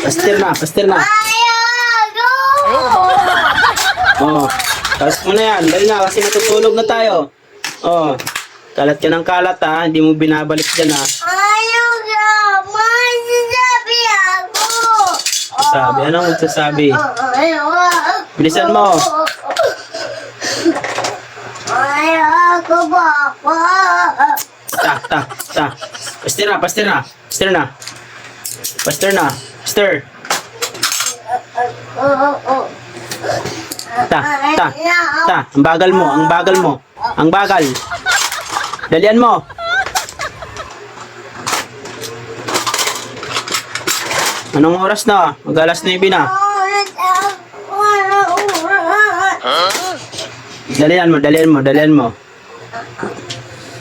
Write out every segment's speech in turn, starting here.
Pastir na, pastir na. Oh, tapos mo na yan. Dali na, kasi natutulog na tayo. Oh, kalat ka ng kalat ha. Hindi mo binabalik dyan ha. Sabi, anong magsasabi? Bilisan mo. Ta. Pastir na, pastir na. Pastir na. Pastir na. Pastir. Ta. Ang bagal mo, ang bagal mo. Ang bagal. Dalian mo. Anong oras na? Mag-alas 9 na. Dalian mo, dalian mo, dalian mo.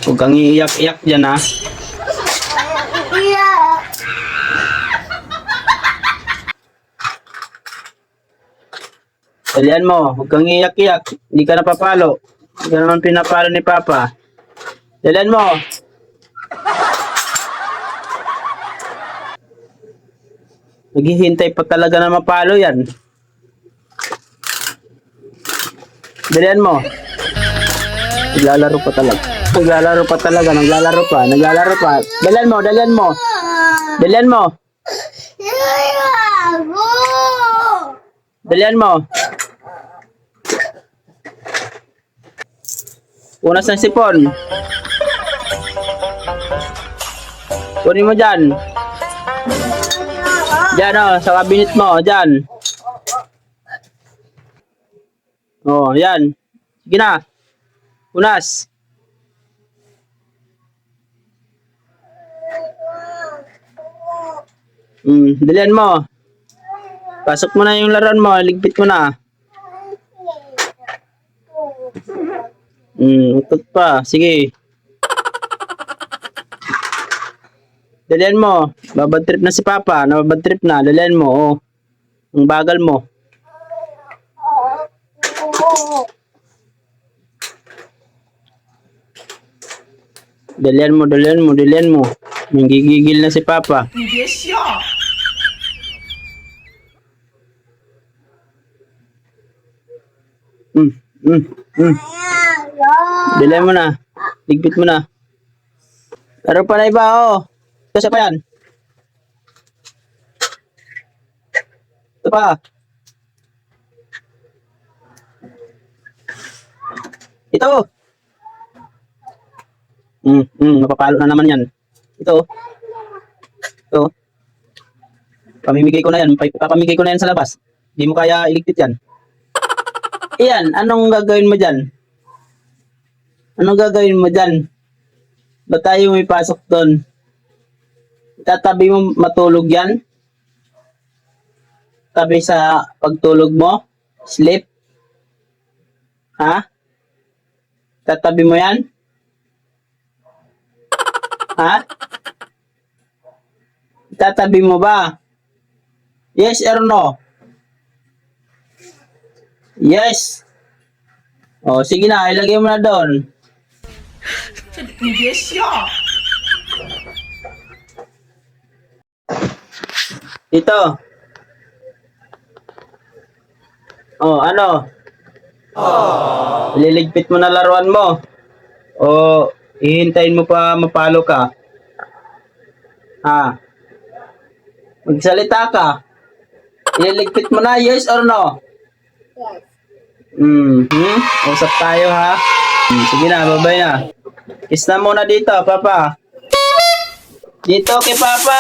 Huwag kang iiyak-iyak dyan ha. Dalian mo, huwag kang iiyak-iyak. Hindi ka napapalo. Hindi ka naman pinapalo ni Papa. Dalian mo. Naghihintay pa talaga na mapalo yan. Dalian mo. Naglalaro pa talaga. Naglalaro pa talaga. Naglalaro pa. Dalian mo, dalian mo. Dalian mo. Dalian mo. Punas ng sipon. Kunin mo dyan. Dyan o, sa cabinet mo, dyan. O, yan. Sige na. Punas. Dalian mo. Pasok mo na yung laruan mo, ligpit mo na. Utot pa. Sige. Dalian mo. Babad trip na si Papa. Nababad trip na. Dalian mo. Oh. Ang bagal mo. Dalian mo, dalian mo, dalian mo. Nanggigigil na si Papa. Dalian mo na. Ligpit mo na. Laro pa na iba, oh. Ito pa yan. Ito pa. Ito. Mapapalo na naman yan. Ito. Ito. Pamimigay ko na yan. Papamigay ko na yan sa labas. Hindi mo kaya iligpit yan. Iyan, anong gagawin mo dyan? Anong gagawin mo dyan? Ba't tayo may pasok doon? Tatabi mo matulog yan? Tabi sa pagtulog mo? Sleep? Ha? Tatabi mo yan? Ha? Tatabi mo ba? Yes or no? Yes. O, sige na, ilagay mo na doon. Yes, yeah. Dito. Oh, ano? Liligpit mo na laruan mo. O, hihintayin mo pa mapalo ka. Ha? Magsalita ka. Liligpit mo na, yes or no? Yes. Usap tayo ha. Sige na, babay na. Kiss na muna dito, Papa. Dito kay Papa.